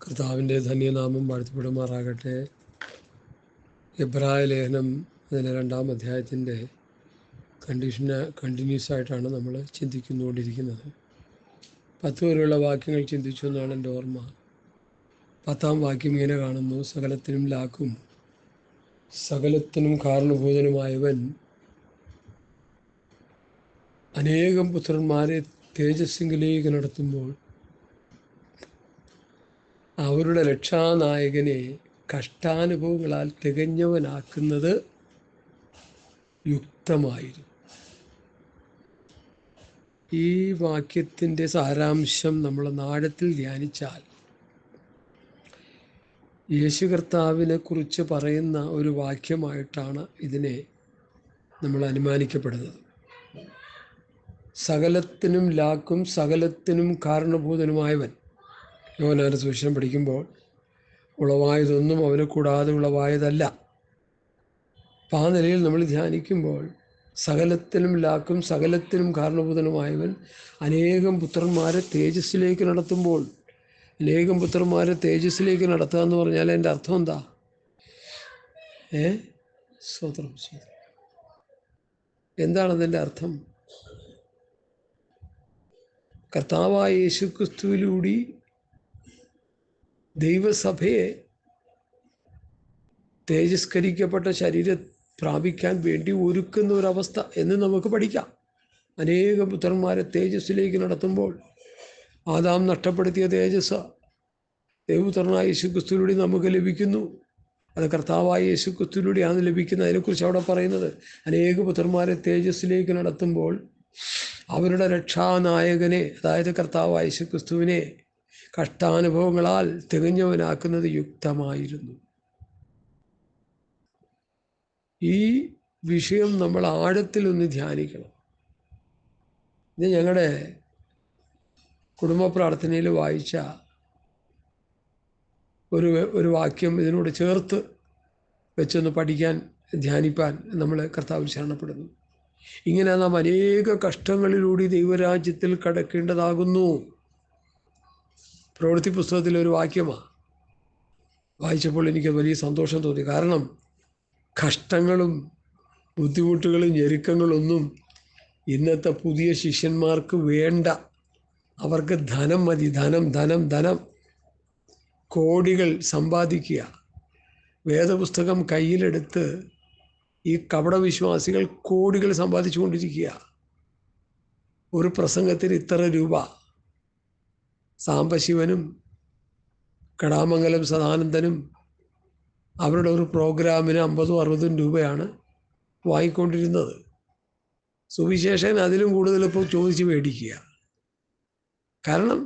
കർത്താവിൻ്റെ ധന്യനാമം വാഴ്ത്തപ്പെടുമാറാകട്ടെ. എബ്രായ ലേഖനം അതിൻ്റെ 2-ാം അധ്യായത്തിൻ്റെ കണ്ടിന്യൂസ് ആയിട്ടാണ് നമ്മൾ ചിന്തിക്കുന്നുകൊണ്ടിരിക്കുന്നത്. 10 വരെയുള്ള വാക്യങ്ങൾ ചിന്തിച്ചു എന്നാണ് എൻ്റെ ഓർമ്മ. 10-ാം വാക്യം ഇങ്ങനെ കാണുന്നു: സകലത്തിനും ലാക്കും സകലത്തിനും കാരണഭൂതനുമായവൻ അനേകം പുത്രന്മാരെ തേജസ്സിങ്കിലേക്ക് നടത്തുമ്പോൾ അവരുടെ രക്ഷാനായകനെ കഷ്ടാനുഭവങ്ങളാൽ തികഞ്ഞവനാക്കുന്നത് യുക്തമായിരുന്നു. ഈ വാക്യത്തിൻ്റെ സാരാംശം നമ്മൾ ആഴത്തിൽ ധ്യാനിച്ചാൽ യേശു കർത്താവിനെ കുറിച്ച് പറയുന്ന ഒരു വാക്യമായിട്ടാണ് ഇതിനെ നമ്മൾ അനുമാനിക്കപ്പെടുന്നത്. സകലത്തിനും ലാക്കും സകലത്തിനും കാരണഭൂതനുമായവൻ. യോഹന്നാന്റെ സുവിശേഷം പഠിക്കുമ്പോൾ ഉളവായതൊന്നും അവനെ കൂടാതെ ഉളവായതല്ല. അപ്പം ആ നിലയിൽ നമ്മൾ ധ്യാനിക്കുമ്പോൾ സകലത്തിനും ലാക്കും സകലത്തിനും കാരണഭൂതനുമായവൻ അനേകം പുത്രന്മാരെ തേജസ്സിലേക്ക് നടത്തുമ്പോൾ, അനേകം പുത്രന്മാരെ തേജസ്സിലേക്ക് നടത്തുക എന്ന് പറഞ്ഞാൽ എൻ്റെ അർത്ഥം എന്താ? സ്തോത്രം. എന്താണതിൻ്റെ അർത്ഥം? കർത്താവായ യേശുക്രിസ്തുവിലൂടെ ദൈവസഭയെ തേജസ്കരിക്കപ്പെട്ട ശരീരം പ്രാപിക്കാൻ വേണ്ടി ഒരുക്കുന്ന ഒരവസ്ഥ എന്ന് നമുക്ക് പഠിക്കാം. അനേകം പുത്രന്മാരെ തേജസ്സിലേക്ക് നടത്തുമ്പോൾ ആദാം നഷ്ടപ്പെടുത്തിയ തേജസ് ദൈവപുത്രനായ യേശുക്രിസ്തുവിലൂടെ നമുക്ക് ലഭിക്കുന്നു. അത് കർത്താവായ യേശുക്രിസ്തുവിലൂടെയാണ് ലഭിക്കുന്നത്. അതിനെക്കുറിച്ച് അവിടെ പറയുന്നത് അനേക പുത്രന്മാരെ തേജസ്സിലേക്ക് നടത്തുമ്പോൾ അവരുടെ രക്ഷാനായകനെ, അതായത് കർത്താവായ യേശുക്രിസ്തുവിനെ കഷ്ടാനുഭവങ്ങളാൽ തികഞ്ഞവനാക്കുന്നത് യുക്തമായിരുന്നു. ഈ വിഷയം നമ്മൾ ആഴത്തിലൊന്ന് ധ്യാനിക്കണം. ഇത് ഞങ്ങളുടെ കുടുംബ പ്രാർത്ഥനയിൽ വായിച്ച ഒരു വാക്യം ഇതിനോട് ചേർത്ത് വെച്ചൊന്ന് പഠിക്കാൻ, ധ്യാനിപ്പാൻ നമ്മൾ കർത്താവിൽ ശരണപ്പെടുന്നു. ഇങ്ങനെ നാം അനേക കഷ്ടങ്ങളിലൂടെ ദൈവരാജ്യത്തിൽ കടക്കേണ്ടതാകുന്നു. പ്രവൃത്തി പുസ്തകത്തിലൊരു വാക്യമാണ്. വായിച്ചപ്പോൾ എനിക്ക് വലിയ സന്തോഷം തോന്നി. കാരണം കഷ്ടങ്ങളും ബുദ്ധിമുട്ടുകളും ഞെരുക്കങ്ങളൊന്നും ഇന്നത്തെ പുതിയ ശിഷ്യന്മാർക്ക് വേണ്ട. അവർക്ക് ധനം മതി. ധനം ധനം ധനം കോടികൾ സമ്പാദിക്കുക. വേദപുസ്തകം കയ്യിലെടുത്ത് ഈ കപടവിശ്വാസികൾ കോടികൾ സമ്പാദിച്ചു കൊണ്ടിരിക്കുക. ഒരു പ്രസംഗത്തിന് ഇത്ര രൂപ. സാംബശിവനും കടാമംഗലം സദാനന്ദനും അവരുടെ ഒരു പ്രോഗ്രാമിന് 50-60 രൂപയാണ് വാങ്ങിക്കൊണ്ടിരുന്നത്. സുവിശേഷൻ അതിലും കൂടുതൽ ഇപ്പോൾ ചോദിച്ച് മേടിക്കുക. കാരണം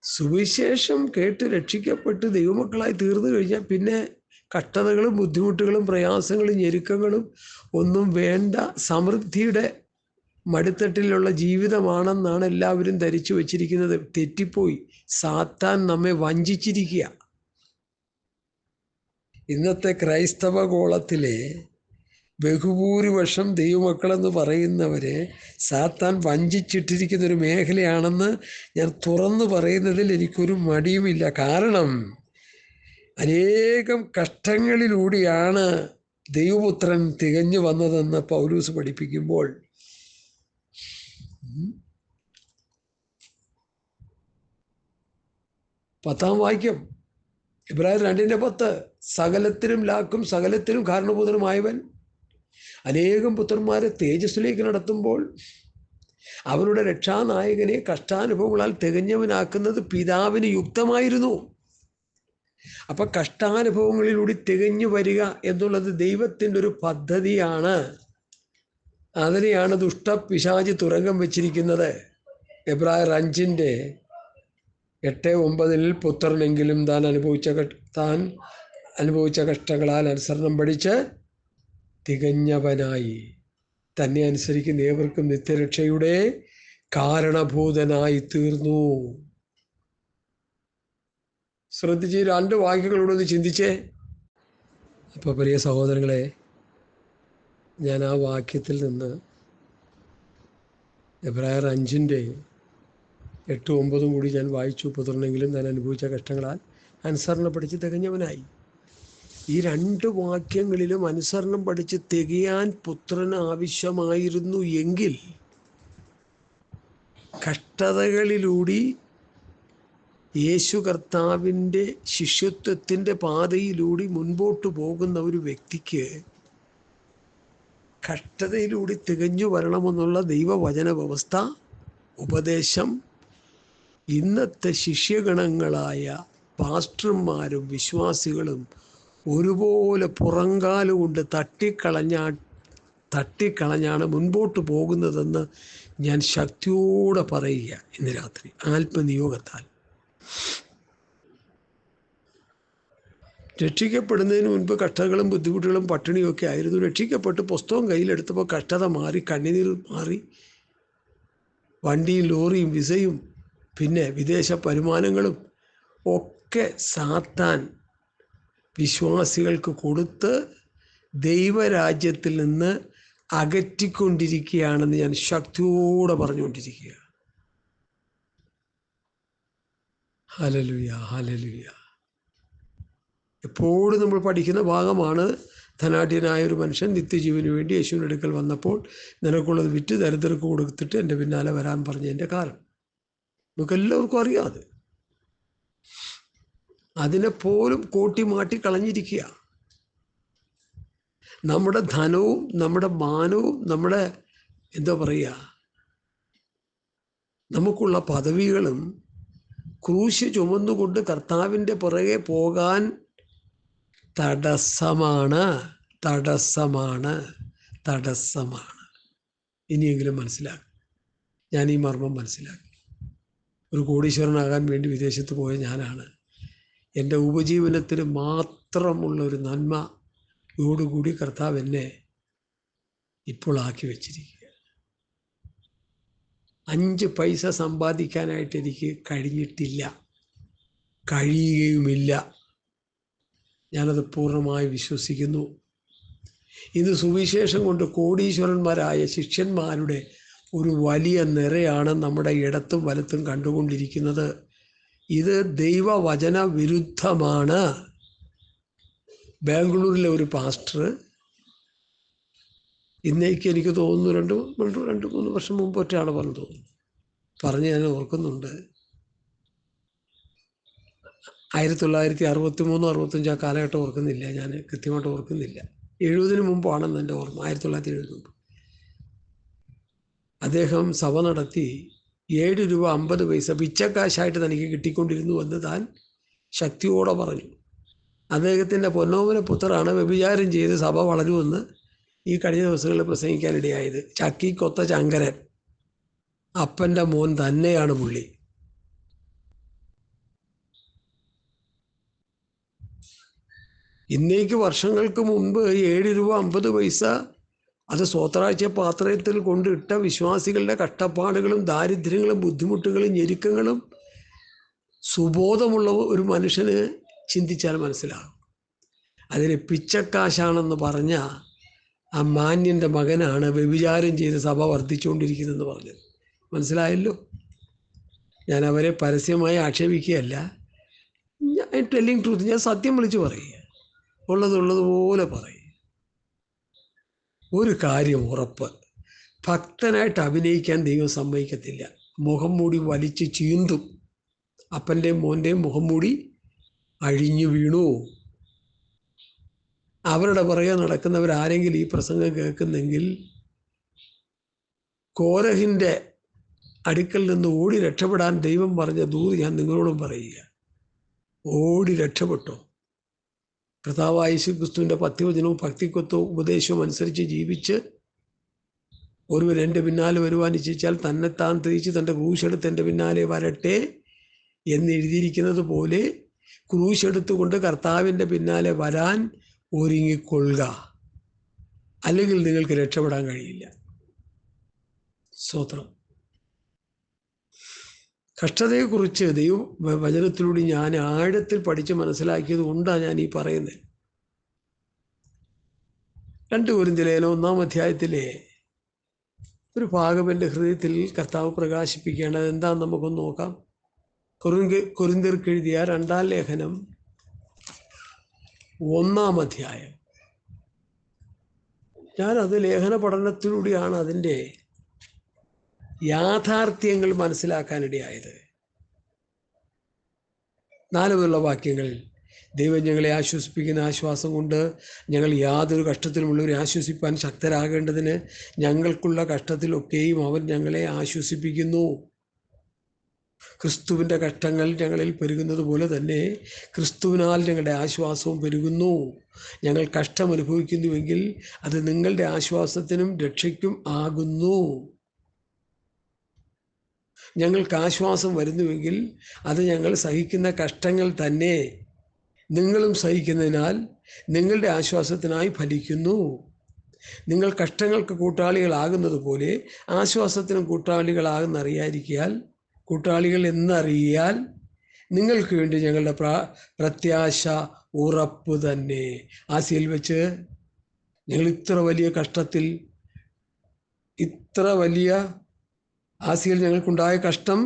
സുവിശേഷം കേട്ട് രക്ഷിക്കപ്പെട്ട് ദൈവമക്കളായി തീർന്നു കഴിഞ്ഞാൽ പിന്നെ കഷ്ടതകളും ബുദ്ധിമുട്ടുകളും പ്രയാസങ്ങളും ഞെരുക്കങ്ങളും ഒന്നും വേണ്ട. സമൃദ്ധിയുടെ മടിത്തട്ടിലുള്ള ജീവിതമാണെന്നാണ് എല്ലാവരും ധരിച്ചു വച്ചിരിക്കുന്നത്. തെറ്റിപ്പോയി. സാത്താൻ നമ്മെ വഞ്ചിച്ചിരിക്കുക. ഇന്നത്തെ ക്രൈസ്തവ ഗോളത്തിലെ ബഹുഭൂരിപക്ഷം ദൈവമക്കളെന്ന് പറയുന്നവരെ സാത്താൻ വഞ്ചിച്ചിട്ടിരിക്കുന്നൊരു മേഖലയാണെന്ന് ഞാൻ തുറന്നു പറയുന്നതിൽ എനിക്കൊരു മടിയുമില്ല. കാരണം അനേകം കഷ്ടങ്ങളിലൂടെയാണ് ദൈവപുത്രൻ തികഞ്ഞു വന്നതെന്ന് പൗലൂസ് പഠിപ്പിക്കുമ്പോൾ 10-ാം വാക്യം എബ്രായർ 2:10 സകലത്തിനും ലാക്കും സകലത്തിനും കാരണഭൂതനുമായവൻ അനേകം പുത്രന്മാരെ തേജസ്സിലേക്ക് നടത്തുമ്പോൾ അവരുടെ രക്ഷാനായകനെ കഷ്ടാനുഭവങ്ങളാൽ തികഞ്ഞവനാക്കുന്നത് പിതാവിന് യുക്തമായിരുന്നു. അപ്പൊ കഷ്ടാനുഭവങ്ങളിലൂടെ തികഞ്ഞു വരിക എന്നുള്ളത് ദൈവത്തിൻ്റെ ഒരു പദ്ധതിയാണ്. അതിനെയാണ് ദുഷ്ടപിശാചി തുരങ്കം വെച്ചിരിക്കുന്നത്. എബ്രായർ 5:8-9 പുത്രനെങ്കിലും താൻ അനുഭവിച്ച കഷ്ടങ്ങളാൽ അനുസരണം പഠിച്ച് തികഞ്ഞവനായി തന്നെ അനുസരിക്കുന്ന ഏവർക്കും നിത്യരക്ഷയുടെ കാരണഭൂതനായി തീർന്നു. ശ്രദ്ധിച്ച് 2 വാക്യങ്ങളോടൊന്ന് ചിന്തിച്ചേ. അപ്പോൾ പ്രിയ സഹോദരങ്ങളെ, ഞാൻ ആ വാക്യത്തിൽ നിന്ന് എബ്രായർ 5 8, 9 കൂടി ഞാൻ വായിച്ചു. പുത്രനെങ്കിലും താൻ അനുഭവിച്ച കഷ്ടങ്ങളാൽ അനുസരണം പഠിച്ച് തികഞ്ഞവനായി. ഈ 2 വാക്യങ്ങളിലും അനുസരണം പഠിച്ച് തികയാൻ പുത്രന് ആവശ്യമായിരുന്നു എങ്കിൽ കഷ്ടതകളിലൂടെ യേശു കർത്താവിൻ്റെ ശിഷ്യത്വത്തിൻ്റെ പാതയിലൂടെ മുൻപോട്ട് പോകുന്ന ഒരു വ്യക്തിക്ക് കഷ്ടതയിലൂടെ തികഞ്ഞു വരണമെന്നുള്ള ദൈവവചന വ്യവസ്ഥ, ഉപദേശം ഇന്നത്തെ ശിഷ്യഗണങ്ങളായ പാസ്റ്റർമാരും വിശ്വാസികളും ഒരുപോലെ പുറങ്കാലുകൊണ്ട് തട്ടിക്കളഞ്ഞാണ് മുൻപോട്ട് പോകുന്നതെന്ന് ഞാൻ ശക്തിയോടെ പറയുക ഇന്ന് രാത്രി ആത്മനിയോഗത്താൽ. രക്ഷിക്കപ്പെടുന്നതിന് മുൻപ് കഷ്ടതകളും ബുദ്ധിമുട്ടുകളും പട്ടിണിയൊക്കെ ആയിരുന്നു. രക്ഷിക്കപ്പെട്ട് പുസ്തകം കയ്യിലെടുത്തപ്പോൾ കഷ്ടത മാറി, കണ്ണുനീർ മാറി, വണ്ടിയും ലോറിയും വിസയും പിന്നെ വിദേശ വരുമാനങ്ങളും ഒക്കെ സാത്താൻ വിശ്വാസികൾക്ക് കൊടുത്ത് ദൈവരാജ്യത്തിൽ നിന്ന് അകറ്റിക്കൊണ്ടിരിക്കുകയാണെന്ന് ഞാൻ ശക്തിയോടെ പറഞ്ഞുകൊണ്ടിരിക്കുക. Hallelujah, hallelujah. എപ്പോഴും നമ്മൾ പഠിക്കുന്ന ഭാഗമാണ്. ധനാഢ്യനായ ഒരു മനുഷ്യൻ നിത്യജീവന് വേണ്ടി യേശുവിൻ്റെ അടുക്കൽ വന്നപ്പോൾ നിനക്കുള്ളത് വിറ്റ് ദരിദ്രർക്ക് കൊടുത്തിട്ട് എൻ്റെ പിന്നാലെ വരാൻ പറഞ്ഞതിൻ്റെ കാരണം നമുക്കെല്ലാവർക്കും അറിയാം. അതിനെപ്പോലും കോട്ടിമാട്ടി കളഞ്ഞിരിക്കുക. നമ്മുടെ ധനവും നമ്മുടെ മാനവും നമ്മുടെ നമുക്കുള്ള പദവികളും ക്രൂശ് ചുമന്നുകൊണ്ട് കർത്താവിൻ്റെ പുറകെ പോകാൻ തടസ്സമാണ്. ഇനിയെങ്കിലും മനസ്സിലാക്കും. ഞാൻ ഈ മർമ്മം മനസ്സിലാക്കി. ഒരു കോടീശ്വരനാകാൻ വേണ്ടി വിദേശത്ത് പോയ ഞാനാണ്. എൻ്റെ ഉപജീവനത്തിന് മാത്രമുള്ള ഒരു നന്മയോടുകൂടി കർത്താവ് എന്നെ ഇപ്പോൾ ആക്കി വച്ചിരിക്കുക. 5 പൈസ സമ്പാദിക്കാനായിട്ട് എനിക്ക് കഴിഞ്ഞിട്ടില്ല, കഴിയുകയുമില്ല. ഞാനത് പൂർണ്ണമായി വിശ്വസിക്കുന്നു. ഇത് സുവിശേഷം കൊണ്ട് കോടീശ്വരന്മാരായ ശിഷ്യന്മാരുടെ ഒരു വലിയ നിരയാണ് നമ്മുടെ ഇടത്തും വലത്തും കണ്ടുകൊണ്ടിരിക്കുന്നത്. ഇത് ദൈവവചന വിരുദ്ധമാണ്. ബാംഗ്ലൂരിലെ ഒരു പാസ്റ്റർ ഇന്നേക്ക് എനിക്ക് തോന്നുന്നു 2-3 വർഷം മുമ്പ് ഒറ്റയാൾ പറഞ്ഞ് ഞാൻ ഓർക്കുന്നുണ്ട്. 1963-65 ആ കാലഘട്ടം ഓർക്കുന്നില്ല, ഞാൻ കൃത്യമായിട്ട് ഓർക്കുന്നില്ല. 70 മുമ്പാണെന്ന് എൻ്റെ ഓർമ്മ. 1970 മുമ്പ് അദ്ദേഹം സഭ നടത്തി. 7 രൂപ 50 പൈസ പിച്ചക്കാശായിട്ട് തനിക്ക് കിട്ടിക്കൊണ്ടിരുന്നു എന്ന് താൻ ശക്തിയോടെ പറഞ്ഞു. അദ്ദേഹത്തിൻ്റെ പൊന്നോമന പുത്രനാണ് വ്യഭിചാരം ചെയ്ത് സഭ വളരുമെന്ന് ഈ കഴിഞ്ഞ ദിവസങ്ങളിൽ പ്രസംഗിക്കാനിടയായത്. ചക്കിക്കൊത്ത ചങ്കരൻ, അപ്പൻ്റെ മോൻ തന്നെയാണ് പുള്ളി. ഇന്നേക്ക് വർഷങ്ങൾക്ക് മുമ്പ് 7 രൂപ 50 പൈസ അത് സ്വത്രാഴ്ച പാത്രത്തിൽ കൊണ്ടിട്ട വിശ്വാസികളുടെ കഷ്ടപ്പാടുകളും ദാരിദ്ര്യങ്ങളും ബുദ്ധിമുട്ടുകളും ഞെരുക്കങ്ങളും സുബോധമുള്ള ഒരു മനുഷ്യന് ചിന്തിച്ചാൽ മനസ്സിലാകും. അതിന് പിച്ചക്കാശാണെന്ന് പറഞ്ഞ ആ മാന്യൻ്റെ മകനാണ് വ്യഭിചാരം ചെയ്ത് സഭ വർദ്ധിച്ചുകൊണ്ടിരിക്കുന്നതെന്ന് പറഞ്ഞത്. മനസ്സിലായല്ലോ? ഞാൻ അവരെ പരസ്യമായി ആക്ഷേപിക്കുകയല്ല, ഞാൻ ടെല്ലിങ് ട്രൂത്ത്, ഞാൻ സത്യം വിളിച്ച് പറയുക, ഉള്ളതുപോലെ പറയും. ഒരു കാര്യം ഉറപ്പ്, ഭക്തനായിട്ട് അഭിനയിക്കാൻ ദൈവം സമ്മതിക്കത്തില്ല. മുഖം മൂടി വലിച്ച് ചീന്തും. അപ്പൻ്റെയും മോൻ്റെയും മുഖം മൂടി അഴിഞ്ഞു വീണു. അവരുടെ പുറകെ നടക്കുന്നവരാരെങ്കിലും ഈ പ്രസംഗം കേൾക്കുന്നെങ്കിൽ കോരഹിൻ്റെ അടുക്കൽ നിന്ന് ഓടി രക്ഷപ്പെടാൻ ദൈവം പറഞ്ഞ ദൂത് ഞാൻ നിങ്ങളോടും പറയുക. ഓടി രക്ഷപ്പെട്ടോ. കർത്താവായ യേശുക്രിസ്തുവിൻ്റെ പത്യവചനവും ഭക്തിക്കൊത്തവും ഉപദേശവും അനുസരിച്ച് ജീവിച്ച് ഒരുവൻ എൻ്റെ പിന്നാലെ വരുവാൻ ഇച്ഛിച്ചാൽ തന്നെത്താൻ തിരിച്ച് തൻ്റെ ക്രൂശെടുത്ത് എൻ്റെ പിന്നാലെ വരട്ടെ എന്ന് എഴുതിയിരിക്കുന്നത് പോലെ ക്രൂശെടുത്തുകൊണ്ട് കർത്താവിൻ്റെ പിന്നാലെ വരാൻ ഒരുങ്ങിക്കൊള്ളുക. അല്ലെങ്കിൽ നിങ്ങൾക്ക് രക്ഷപ്പെടാൻ കഴിയില്ല. സ്തോത്രം. കഷ്ടതയെക്കുറിച്ച് ദൈവവചനത്തിലൂടെ ഞാൻ ആഴത്തിൽ പഠിച്ച് മനസ്സിലാക്കിയത് കൊണ്ടാണ് ഞാൻ ഈ പറയുന്നത്. 2 കൊരിന്ത്യർ 1-ാം അധ്യായത്തിലെ ഒരു ഭാഗം എൻ്റെ ഹൃദയത്തിൽ കർത്താവ് പ്രകാശിപ്പിക്കേണ്ടത് എന്താണെന്ന് നമുക്കൊന്ന് നോക്കാം. കൊരിന്ത്യർക്ക് എഴുതിയ 2-ാം ലേഖനം 1-ാം അധ്യായം. ഞാനത് ലേഖന പഠനത്തിലൂടെയാണ് അതിൻ്റെ യാഥാർത്ഥ്യങ്ങൾ മനസ്സിലാക്കാനിടയായത്. 4 മുതലുള്ള വാക്യങ്ങൾ: ദൈവം ഞങ്ങളെ ആശ്വസിപ്പിക്കുന്ന ആശ്വാസം കൊണ്ട് ഞങ്ങൾ യാതൊരു കഷ്ടത്തിലുമുള്ളവരെ ആശ്വസിപ്പാൻ ശക്തരാകേണ്ടതിന് ഞങ്ങൾക്കുള്ള കഷ്ടത്തിലൊക്കെയും അവൻ ഞങ്ങളെ ആശ്വസിപ്പിക്കുന്നു. ക്രിസ്തുവിൻ്റെ കഷ്ടങ്ങൾ ഞങ്ങളിൽ പെരുകുന്നത് പോലെ തന്നെ ക്രിസ്തുവിനാൽ ഞങ്ങളുടെ ആശ്വാസവും പെരുകുന്നു. ഞങ്ങൾ കഷ്ടം അനുഭവിക്കുന്നുവെങ്കിൽ അത് നിങ്ങളുടെ ആശ്വാസത്തിനും രക്ഷയ്ക്കും ആകുന്നു. ഞങ്ങൾക്ക് ആശ്വാസം വരുന്നുവെങ്കിൽ അത് ഞങ്ങൾ സഹിക്കുന്ന കഷ്ടങ്ങൾ തന്നെ നിങ്ങളും സഹിക്കുന്നതിനാൽ നിങ്ങളുടെ ആശ്വാസത്തിനായി ഫലിക്കുന്നു. നിങ്ങൾ കഷ്ടങ്ങൾക്ക് കൂട്ടാളികളാകുന്നത് പോലെ ആശ്വാസത്തിനും കൂട്ടാളികൾ എന്നറിയാൽ നിങ്ങൾക്ക് വേണ്ടി ഞങ്ങളുടെ പ്രത്യാശ ഉറപ്പ് തന്നെ. ആസിയയിൽ വെച്ച് ഞങ്ങൾ ഇത്ര വലിയ ആസിയയിൽ ഞങ്ങൾക്കുണ്ടായ കഷ്ടം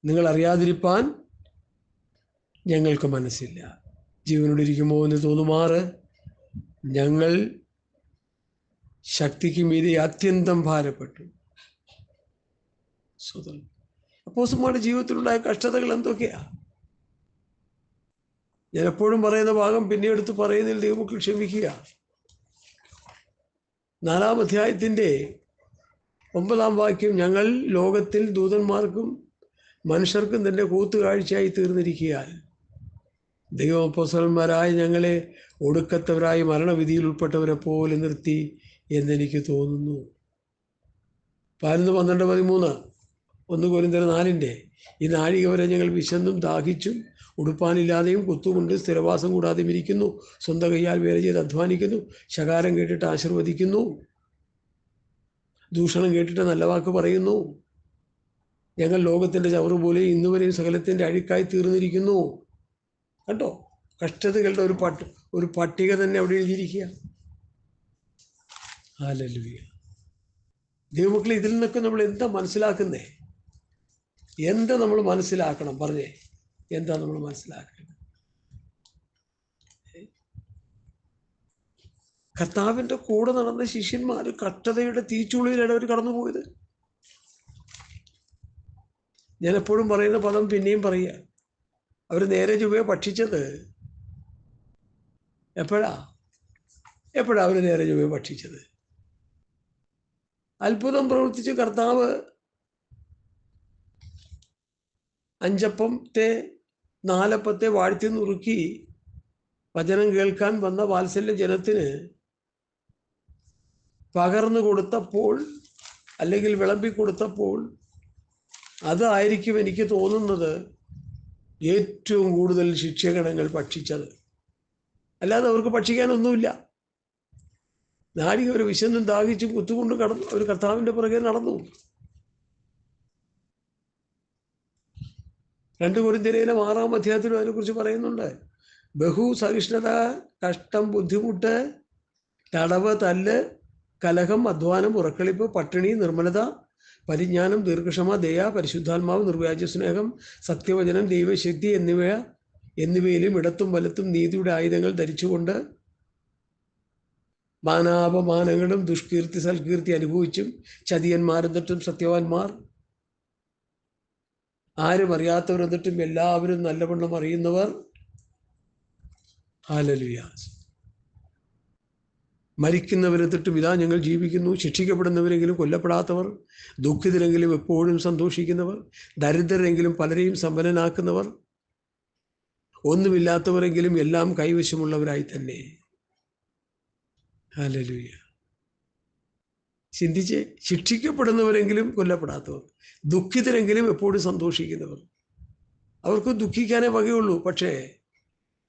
നിങ്ങൾ അറിയാതിരിപ്പാൻ ഞങ്ങൾക്ക് മനസ്സില്ല. ജീവനോടിരിക്കുമോ എന്ന് തോന്നുമാറ് ഞങ്ങൾ ശക്തിക്ക് മീതെ അത്യന്തം ഭാരപ്പെട്ടു. അപ്പോസ്തലന്മാരുടെ ജീവിതത്തിലുണ്ടായ കഷ്ടതകൾ എന്തൊക്കെയാ? ഞാൻ എപ്പോഴും പറയുന്ന ഭാഗം പിന്നെ എടുത്ത് പറയുന്നതിൽ ദൈവമക്കൾ ക്ഷമിക്കുക. 4-ാം അധ്യായത്തിൻ്റെ 9-ാം വാക്യം: ഞങ്ങൾ ലോകത്തിൽ ദൂതന്മാർക്കും മനുഷ്യർക്കും തന്നെ കൂത്തുകാഴ്ചയായി തീർന്നിരിക്കുകയാൽ ദൈവം അപ്പോസ്തലന്മാരായ ഞങ്ങളെ ഒടുക്കത്തവരായി മരണവിധിയിൽ ഉൾപ്പെട്ടവരെ പോലെ നിർത്തി എന്നെനിക്ക് തോന്നുന്നു. 11-12-13 1 കൊരിന്ത്യർ 4 ഈ നാഴിക വരെ ഞങ്ങൾ വിശന്നും ദാഹിച്ചും ഉടുപ്പാനില്ലാതെയും കുത്തുകൊണ്ട് സ്ഥിരവാസം കൂടാതെയും ഇരിക്കുന്നു. സ്വന്തം കൈയാൽ വേല ചെയ്ത് അധ്വാനിക്കുന്നു. ശകാരം കേട്ടിട്ട് ആശീർവദിക്കുന്നു. ദൂഷണം കേട്ടിട്ട് നല്ല വാക്ക് പറയുന്നു. ഞങ്ങൾ ലോകത്തിൻ്റെ ചവറ് പോലെ ഇന്നുവരെയും സകലത്തിൻ്റെ അഴുക്കായി തീർന്നിരിക്കുന്നു. കണ്ടോ? കഷ്ടതകളുടെ ഒരു പട്ടിക തന്നെ അവിടെ എഴുതിയിരിക്കുക. ഹല്ലേലൂയ. ദൈവമക്കളെ, ഇതിൽ നിന്നൊക്കെ നമ്മൾ എന്താ മനസ്സിലാക്കുന്നേ? എന്താ നമ്മൾ മനസ്സിലാക്കണം? പറഞ്ഞേ, എന്താ നമ്മൾ മനസ്സിലാക്കേണ്ടത്? കർത്താവിൻ്റെ കൂടെ നടന്ന ശിഷ്യന്മാർ കഷ്ടതയുടെ തീച്ചുളിയിലാണ് അവർ കടന്നുപോയത്. ഞാൻ എപ്പോഴും പറയുന്ന പദം പിന്നെയും പറയുക. അവർ നേരെ ചൊവ്വേ ഭക്ഷിച്ചത് എപ്പോഴാ അവർ നേരെ ചൊവ്വേ ഭക്ഷിച്ചത്? അത്ഭുതം പ്രവർത്തിച്ച് കർത്താവ് 5 അപ്പത്തെ 4 അപ്പത്തെ വാഴ്ത്തി നുറുക്കി വചനം കേൾക്കാൻ വന്ന വാത്സല്യ ജനത്തിന് പകർന്നു കൊടുത്തപ്പോൾ, അല്ലെങ്കിൽ വിളമ്പി കൊടുത്തപ്പോൾ, അതായിരിക്കും എനിക്ക് തോന്നുന്നത് ഏറ്റവും കൂടുതൽ ശിക്ഷകണങ്ങൾ ഭക്ഷിച്ചത്. അല്ലാതെ അവർക്ക് ഭക്ഷിക്കാനൊന്നുമില്ല. നാഴിക ഒരു വിശന്നും ദാഹിച്ചും കുത്തുകൊണ്ട് കടന്നു അവർ കർത്താവിൻ്റെ പുറകെ നടന്നു. 2 കൊരിന്ത്യർ 6-ാം അധ്യായത്തിലും അതിനെക്കുറിച്ച് പറയുന്നുണ്ട്. ബഹു സഹിഷ്ണുത, കഷ്ടം, ബുദ്ധിമുട്ട്, തടവ്, തല്ല്, കലഹം, അധ്വാനം, ഉറക്കളിപ്പ്, പട്ടിണി, നിർമ്മലത, പരിജ്ഞാനം, ദീർഘക്ഷമ, ദയ, പരിശുദ്ധാത്മാവ്, നിർവ്യാജ സ്നേഹം, സത്യവചനം, ദൈവശക്തി എന്നിവയിലും ഇടത്തും വലത്തും നീതിയുടെ ആയുധങ്ങൾ ധരിച്ചുകൊണ്ട് മാനാപമാനങ്ങളും ദുഷ്കീർത്തി സൽകീർത്തി അനുഭവിച്ചും ചതിയന്മാരെന്നിട്ടും സത്യവാന്മാർ, ആരും അറിയാത്തവരെന്നിട്ടും എല്ലാവരും നല്ലവണ്ണം അറിയുന്നവർ. ഹല്ലേലൂയ. മരിക്കുന്നവരെന്നിട്ടും ഇതാ ഞങ്ങൾ ജീവിക്കുന്നു. ശിക്ഷിക്കപ്പെടുന്നവരെങ്കിലും കൊല്ലപ്പെടാത്തവർ, ദുഃഖിതരെങ്കിലും എപ്പോഴും സന്തോഷിക്കുന്നവർ, ദരിദ്രരെങ്കിലും പലരെയും സമ്പന്നനാക്കുന്നവർ, ഒന്നുമില്ലാത്തവരെങ്കിലും എല്ലാം കൈവശമുള്ളവരായി തന്നെ. ഹല്ലേലൂയ. ചിന്തിച്ച്, ശിക്ഷിക്കപ്പെടുന്നവരെങ്കിലും കൊല്ലപ്പെടാത്തവർ, ദുഃഖിതരെങ്കിലും എപ്പോഴും സന്തോഷിക്കുന്നവർ. അവർക്ക് ദുഃഖിക്കാനേ വകയുള്ളൂ. പക്ഷേ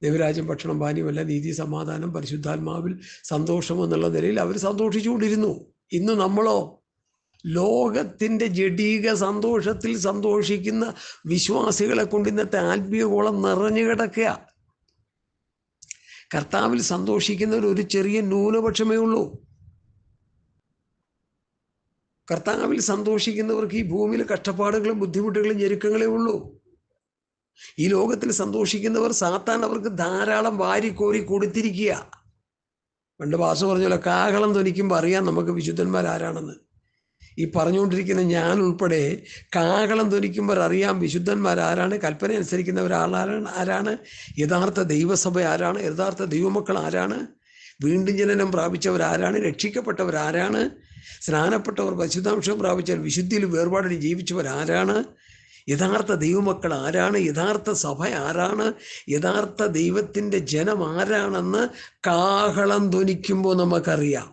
ദൈവരാജ്യം ഭക്ഷണം പാനീയമല്ല, നീതി, സമാധാനം, പരിശുദ്ധാത്മാവിൽ സന്തോഷം എന്നുള്ള നിലയിൽ അവർ സന്തോഷിച്ചുകൊണ്ടിരുന്നു. ഇന്ന് നമ്മളോ ലോകത്തിൻ്റെ ജഡീക സന്തോഷത്തിൽ സന്തോഷിക്കുന്ന വിശ്വാസികളെ കൊണ്ട് ഇന്നത്തെ ആത്മീയ കോളം നിറഞ്ഞു കിടക്കുക. കർത്താവിൽ സന്തോഷിക്കുന്നവർ ഒരു ചെറിയ ന്യൂനപക്ഷമേ ഉള്ളൂ. കർത്താവിൽ സന്തോഷിക്കുന്നവർക്ക് ഈ ഭൂമിയിൽ കഷ്ടപ്പാടുകളും ബുദ്ധിമുട്ടുകളും ഞെരുക്കങ്ങളേ ഉള്ളൂ. ഈ ലോകത്തിൽ സന്തോഷിക്കുന്നവർ സാത്താൻ അവർക്ക് ധാരാളം വാരിക്കോരി കൊടുത്തിരിക്കുക. പണ്ട് ഭാഷ പറഞ്ഞല്ലോ, കാഹളം ധ്വനിക്കുമ്പോൾ അറിയാം നമുക്ക് വിശുദ്ധന്മാരാരാണെന്ന്. ഈ പറഞ്ഞുകൊണ്ടിരിക്കുന്ന ഞാൻ ഉൾപ്പെടെ കാഹളം ധ്വനിക്കുമ്പോൾ അറിയാം വിശുദ്ധന്മാരാരാണ്, കൽപ്പന അനുസരിക്കുന്നവരാരാണ്, യഥാർത്ഥ ദൈവസഭ ആരാണ്, യഥാർത്ഥ ദൈവമക്കൾ ആരാണ്, വീണ്ടും ജനനം പ്രാപിച്ചവരാരാണ്, രക്ഷിക്കപ്പെട്ടവരാരാണ്, സ്നാനപ്പെട്ടവർ പരിശുദ്ധാംശം പ്രാപിച്ചവർ വിശുദ്ധിയിൽ വേർപാടിന് ജീവിച്ചവരാരാണ്, യഥാർത്ഥ ദൈവമക്കൾ ആരാണ്, യഥാർത്ഥ സഭ ആരാണ്, യഥാർത്ഥ ദൈവത്തിൻ്റെ ജനം ആരാണെന്ന് കാഹളം ധ്വനിക്കുമ്പോൾ നമുക്കറിയാം.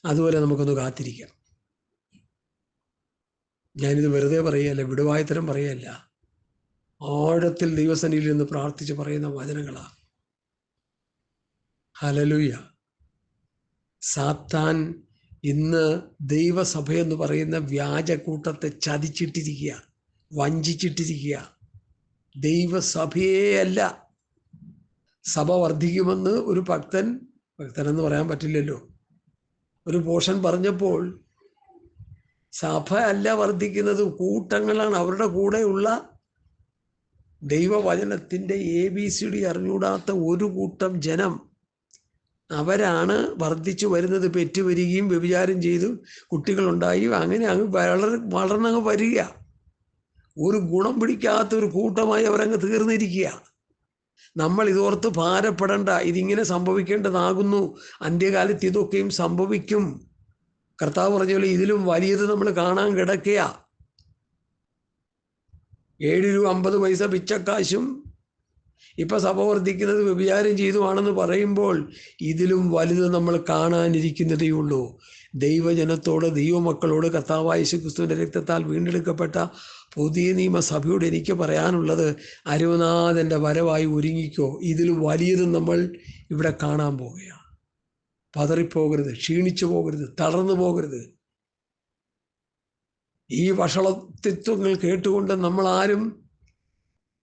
അതുപോലെ നമുക്കൊന്ന് കാത്തിരിക്കാം. ഞാനിത് വെറുതെ പറയുകയല്ല, വിടുവായത്തരം പറയുകയല്ല, ആഴത്തിൽ ദൈവസന്നിധിയിൽ നിന്ന് പ്രാർത്ഥിച്ച് പറയുന്ന വചനങ്ങളാണ്. ഹല്ലേലൂയ. സാത്താൻ ഇന്ന് ദൈവസഭയെന്ന് പറയുന്ന വ്യാജക്കൂട്ടത്തെ ചതിച്ചിട്ടിരിക്കുക, വഞ്ചിച്ചിട്ടിരിക്കുക. ദൈവസഭയേ അല്ല. സഭ വർദ്ധിക്കുമെന്ന് ഒരു ഭക്തനെന്ന് പറയാൻ പറ്റില്ലല്ലോ, ഒരു പോഷൻ പറഞ്ഞപ്പോൾ സഭ അല്ല വർദ്ധിക്കുന്നത്, കൂട്ടങ്ങളാണ്. അവരുടെ കൂടെയുള്ള ദൈവവചനത്തിൻ്റെ ABCD അറിഞ്ഞൂടാത്ത ഒരു കൂട്ടം ജനം, അവരാണ് വർദ്ധിച്ചു വരുന്നത്. പെറ്റുവരികയും വ്യഭിചാരം ചെയ്തു കുട്ടികളുണ്ടായി അങ്ങനെ അങ്ങ് വളർന്നങ്ങ് വരിക. ഒരു ഗുണം പിടിക്കാത്ത ഒരു കൂട്ടമായി അവരങ്ങ് തീർന്നിരിക്കുക. നമ്മൾ ഇതോർത്ത് ഭാരപ്പെടണ്ട, ഇതിങ്ങനെ സംഭവിക്കേണ്ടതാകുന്നു. അന്ത്യകാലത്ത് ഇതൊക്കെയും സംഭവിക്കും. കർത്താവ് പറഞ്ഞ പോലെ ഇതിലും വലിയത് നമ്മൾ കാണാൻ കിടക്കുക. 7 രൂപ 50 പൈസ പിച്ചക്കാശും ഇപ്പൊ സഭ വർദ്ധിക്കുന്നത് വ്യഭിചാരം ചെയ്തുവാണെന്ന് പറയുമ്പോൾ ഇതിലും വലുത് നമ്മൾ കാണാനിരിക്കുന്നതേ ഉള്ളൂ. ദൈവജനത്തോട്, ദൈവമക്കളോട്, കർത്താവായ യേശുക്രിസ്തുവിന്റെ രക്തത്താൽ വീണ്ടെടുക്കപ്പെട്ട പുതിയ നിയമസഭയോട് എനിക്ക് പറയാനുള്ളത്, അരുമനാഥന്റെ വരവായി ഒരുങ്ങിക്കോ. ഇതിലും വലിയതും നമ്മൾ ഇവിടെ കാണാൻ പോവുകയാണ്. പതറിപ്പോകരുത്, ക്ഷീണിച്ചു പോകരുത്, തളർന്നു പോകരുത്. ഈ വഷളത്വങ്ങൾ കേട്ടുകൊണ്ട് നമ്മൾ ആരും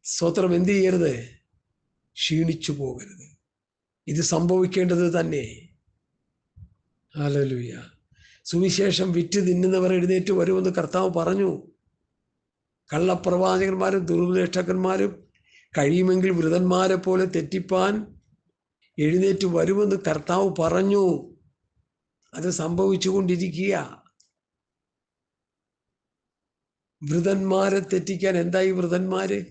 സ്വത്രം എന്ത് ചെയ്യരുത്, ക്ഷീണിച്ചു പോകരുത്. ഇത് സംഭവിക്കേണ്ടത് തന്നെ. ഹല്ലേലൂയ. സുവിശേഷം വിറ്റ് തിന്നുന്നവർ എഴുന്നേറ്റ് വരുമെന്ന് കർത്താവ് പറഞ്ഞു. കള്ളപ്രവാചകന്മാരും ദുർനിഷ്ഠകന്മാരും കഴിയുമെങ്കിൽ വൃതന്മാരെ പോലെ തെറ്റിപ്പാൻ എഴുന്നേറ്റ് വരുമെന്ന് കർത്താവ് പറഞ്ഞു. അത് സംഭവിച്ചു കൊണ്ടിരിക്കുക. വൃതന്മാരെ തെറ്റിക്കാൻ എന്തായി വൃതന്മാര്?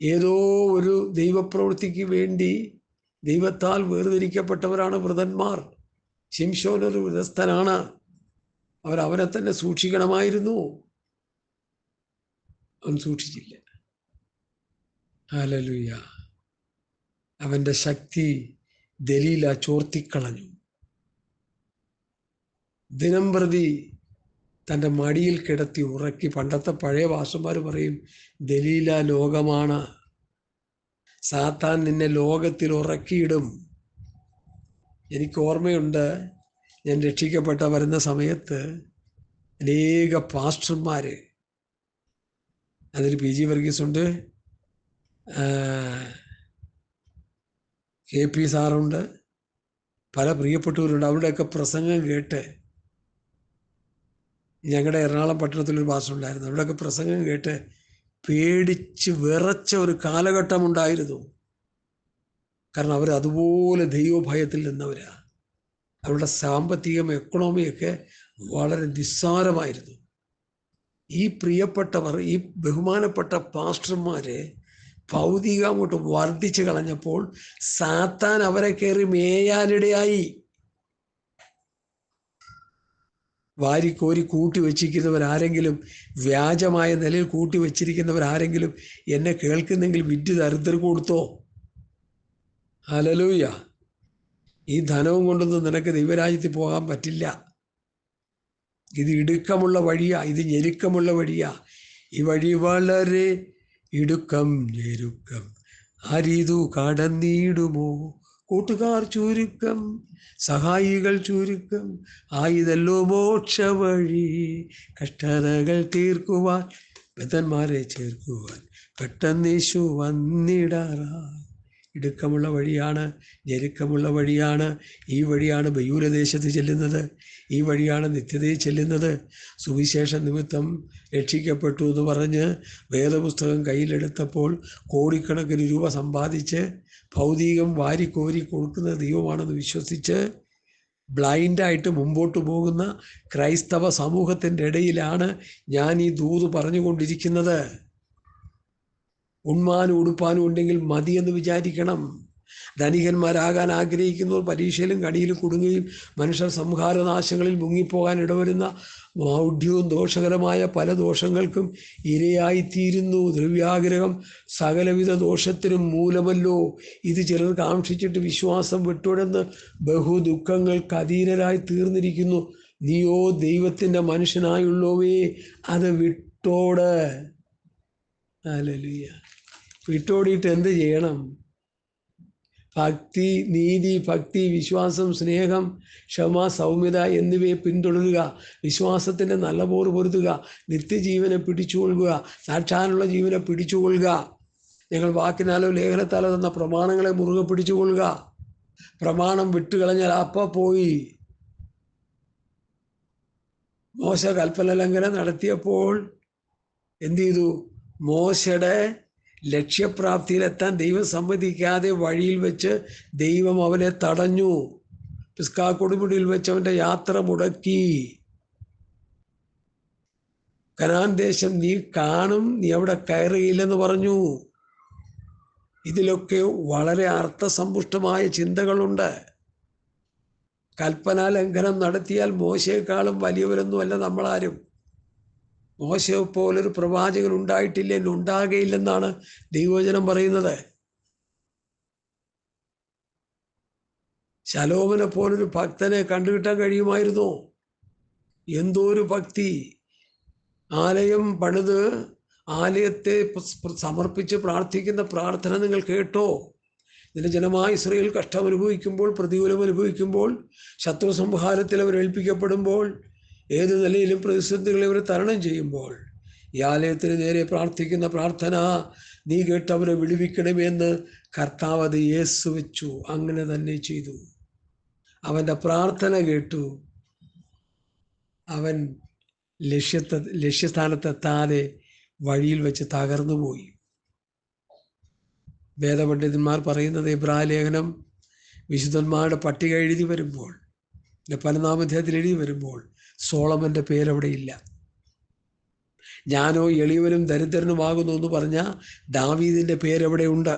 ഏതോ ഒരു ദൈവപ്രവൃത്തിക്ക് വേണ്ടി ദൈവത്താൽ വേർതിരിക്കപ്പെട്ടവരാണ് വൃതന്മാർ. ശിംശോൻ ഒരു വൃതസ്ഥനാണ്. അവനെ തന്നെ സൂക്ഷിക്കണമായിരുന്നു. അവൻ സൂക്ഷിച്ചില്ല. ഹല്ലേലൂയ. അവന്റെ ശക്തി ദലീല ചോർത്തിക്കളഞ്ഞു. ദിനംപ്രതി തൻ്റെ മടിയിൽ കിടത്തി ഉറക്കി. പണ്ടത്തെ പഴയ ഭാഷമാർ പറയും, ദലീല ലോകമാണ്. സാത്താൻ നിന്നെ ലോകത്തിൽ ഉറക്കിയിടും. എനിക്ക് ഓർമ്മയുണ്ട്, ഞാൻ രക്ഷിക്കപ്പെട്ട വരുന്ന സമയത്ത് അനേക പാസ്റ്റർമാര്, അതിൽ PG വർഗീസ് ഉണ്ട്, KP സാറുണ്ട്, പല പ്രിയപ്പെട്ടവരുണ്ട്. അവരുടെയൊക്കെ പ്രസംഗം കേട്ട്, ഞങ്ങളുടെ എറണാകുളം പട്ടണത്തിലൊരു പാസ്റ്റർ ഉണ്ടായിരുന്നു, അവിടെയൊക്കെ പ്രസംഗം കേട്ട് പേടിച്ച് വിറച്ച ഒരു കാലഘട്ടമുണ്ടായിരുന്നു. കാരണം അവർ അതുപോലെ ദൈവഭയത്തിൽ നിന്നവരാ. അവരുടെ സാമ്പത്തികം, എക്കണോമിയൊക്കെ വളരെ നിസ്സാരമായിരുന്നു. ഈ പ്രിയപ്പെട്ടവർ, ഈ ബഹുമാനപ്പെട്ട പാസ്റ്റർമാരെ ഭൗതികം അങ്ങോട്ട് വർദ്ധിച്ചു കളഞ്ഞപ്പോൾ സാത്താൻ അവരെ കയറി മേയാനിടയായി. വാരിക്കോരി കൂട്ടി വച്ചിരിക്കുന്നവരാരെങ്കിലും, വ്യാജമായ നിലയിൽ കൂട്ടി വച്ചിരിക്കുന്നവരാരെങ്കിലും എന്നെ കേൾക്കുന്നെങ്കിൽ വിറ്റ് ദരിദ്രർക്ക് കൊടുത്തോ. ഹല്ലേലൂയ. ഈ ധനവും കൊണ്ടൊന്നും നിനക്ക് ദൈവരാജ്യത്തിൽ പോകാൻ പറ്റില്ല. ഇത് ഇടുക്കമുള്ള വഴിയാ, ഇത് ഞെരുക്കമുള്ള വഴിയാ. ഈ വഴി വളരെ ഇടുക്കം ഞെരുക്കം, ആരിതു കടന്നിടുമോ? കൂട്ടുകാർ ചുരുക്കം, സഹായികൾ ചുരുക്കം, ആയതല്ലോ മോക്ഷ വഴി. കഷ്ടതകൾ തീർക്കുവാൻ, ബദ്ധന്മാരെ ചേർക്കുവാൻ പെട്ടെന്ന് യേശു വന്നിടാറാ. ഇടുക്കമുള്ള വഴിയാണ്, ഞെരുക്കമുള്ള വഴിയാണ്. ഈ വഴിയാണ് ബയൂരദേശത്ത് ചെല്ലുന്നത്, ഈ വഴിയാണ് നിത്യതയിൽ ചെല്ലുന്നത്. സുവിശേഷ നിമിത്തം രക്ഷിക്കപ്പെട്ടു എന്ന് പറഞ്ഞ് വേദപുസ്തകം കയ്യിലെടുത്തപ്പോൾ കോടിക്കണക്കിന് രൂപ സമ്പാദിച്ച് ഭൗതികം വാരിക്കോരി കൊടുക്കുന്ന ദൈവമാണെന്ന് വിശ്വസിച്ച് ബ്ലൈൻഡായിട്ട് മുമ്പോട്ട് പോകുന്ന ക്രൈസ്തവ സമൂഹത്തിൻ്റെ ഇടയിലാണ് ഞാൻ ഈ ദൂത് പറഞ്ഞുകൊണ്ടിരിക്കുന്നത്. ഉണ്മാനും ഉടുപ്പാനും ഉണ്ടെങ്കിൽ മതിയെന്ന് വിചാരിക്കണം. ധനികന്മാരാകാൻ ആഗ്രഹിക്കുന്നവർ പരീക്ഷയിലും കടിയിലും കുടുങ്ങുകയും മനുഷ്യർ സംഹാരനാശങ്ങളിൽ മുങ്ങിപ്പോകാൻ ഇടവരുന്ന മൗഢ്യവും ദോഷകരമായ പല ദോഷങ്ങൾക്കും ഇരയായിത്തീരുന്നു. ദ്രവ്യാഗ്രഹം സകലവിധ ദോഷത്തിനും മൂലമല്ലോ. ഇത് ചിലർ കാക്ഷിച്ചിട്ട് വിശ്വാസം വിട്ടുടർന്ന് ബഹുദുഃഖങ്ങൾക്ക് അധീനരായി തീർന്നിരിക്കുന്നു. നീയോ ദൈവത്തിൻ്റെ മനുഷ്യനായുള്ളവേ, അത് വിട്ടോട്. ഹല്ലേലൂയ. വിട്ടോടിയിട്ട് എന്ത് ചെയ്യണം? ഭക്തി, നീതി, ഭക്തി, വിശ്വാസം, സ്നേഹം, ക്ഷമ, സൗമ്യത എന്നിവയെ പിന്തുടരുക. വിശ്വാസത്തിൻ്റെ നല്ല പോര് പൊരുതുക. നിത്യജീവനെ പിടിച്ചുകൊള്ളുക. സാക്ഷാനുള്ള ജീവനെ പിടിച്ചുകൊള്ളുക. ഞങ്ങൾ വാക്കിനാലോ ലേഖനത്താലോ തന്ന പ്രമാണങ്ങളെ മുറുകെ പിടിച്ചുകൊള്ളുക. പ്രമാണം വിട്ടുകളഞ്ഞാൽ പോയി. മോശ കൽപ്പന ലംഘനം നടത്തിയപ്പോൾ എന്ത് ചെയ്തു? മോശയുടെ ലക്ഷ്യപ്രാപ്തിയിലെത്താൻ ദൈവം സമ്മതിക്കാതെ വഴിയിൽ വെച്ച് ദൈവം അവനെ തടഞ്ഞു. പിസ്കാ കൊടുമുടിയിൽ വെച്ച് അവൻ്റെ യാത്ര മുടക്കി. കനാൻ ദേശം നീ കാണും, നീ അവിടെ കയറുകയില്ലെന്ന് പറഞ്ഞു. ഇതിലൊക്കെ വളരെ അർത്ഥസമ്പുഷ്ടമായ ചിന്തകളുണ്ട്. കൽപ്പനാ ലംഘനം നടത്തിയാൽ മോശയെക്കാളും വലിയവരൊന്നുമല്ല നമ്മളാരും. മോശയെ പോലൊരു പ്രവാചകൻ ഉണ്ടായിട്ടില്ല, ഉണ്ടാകുകയില്ലെന്നാണ് ദൈവവചനം പറയുന്നത്. ശലോമനെ പോലൊരു ഭക്തനെ കണ്ടുകിട്ടാൻ കഴിയുമായിരുന്നോ? എന്തോ ഒരു ഭക്തി! ആലയം പണിത് ആലയത്തെ സമർപ്പിച്ച് പ്രാർത്ഥിക്കുന്ന പ്രാർത്ഥന നിങ്ങൾ കേട്ടോ? ഇതിൻ്റെ ജനമായ ഇസ്രായേൽ കഷ്ടം അനുഭവിക്കുമ്പോൾ, പ്രതികൂലം അനുഭവിക്കുമ്പോൾ, ശത്രു സംഹാരത്തിൽ അവർ ഏൽപ്പിക്കപ്പെടുമ്പോൾ, ഏത് നിലയിലും പ്രതിസന്ധികളെ അവർ തരണം ചെയ്യുമ്പോൾ ഈ ആലയത്തിന് നേരെ പ്രാർത്ഥിക്കുന്ന പ്രാർത്ഥന നീ കേട്ട് അവരെ വിടുവിക്കണമെന്ന് കർത്താവ് അത് യേശു വെച്ചു. അങ്ങനെ തന്നെ ചെയ്തു. അവൻ്റെ പ്രാർത്ഥന കേട്ടു. അവൻ ലക്ഷ്യസ്ഥാനത്തെത്താതെ വഴിയിൽ വെച്ച് തകർന്നു പോയി. വേദപണ്ഡിതന്മാർ പറയുന്നത് എബ്രായ ലേഖനം വിശുദ്ധന്മാരുടെ പട്ടിക എഴുതി വരുമ്പോൾ, 14-ാം അധ്യായത്തിൽ എഴുതി വരുമ്പോൾ സോളമൻ്റെ പേരവിടെ ഇല്ല. ഞാനോ എളിയവനും ദരിദ്രനുമാകുന്നു എന്ന് പറഞ്ഞ ദാവീദിൻ്റെ പേരവിടെ ഉണ്ട്.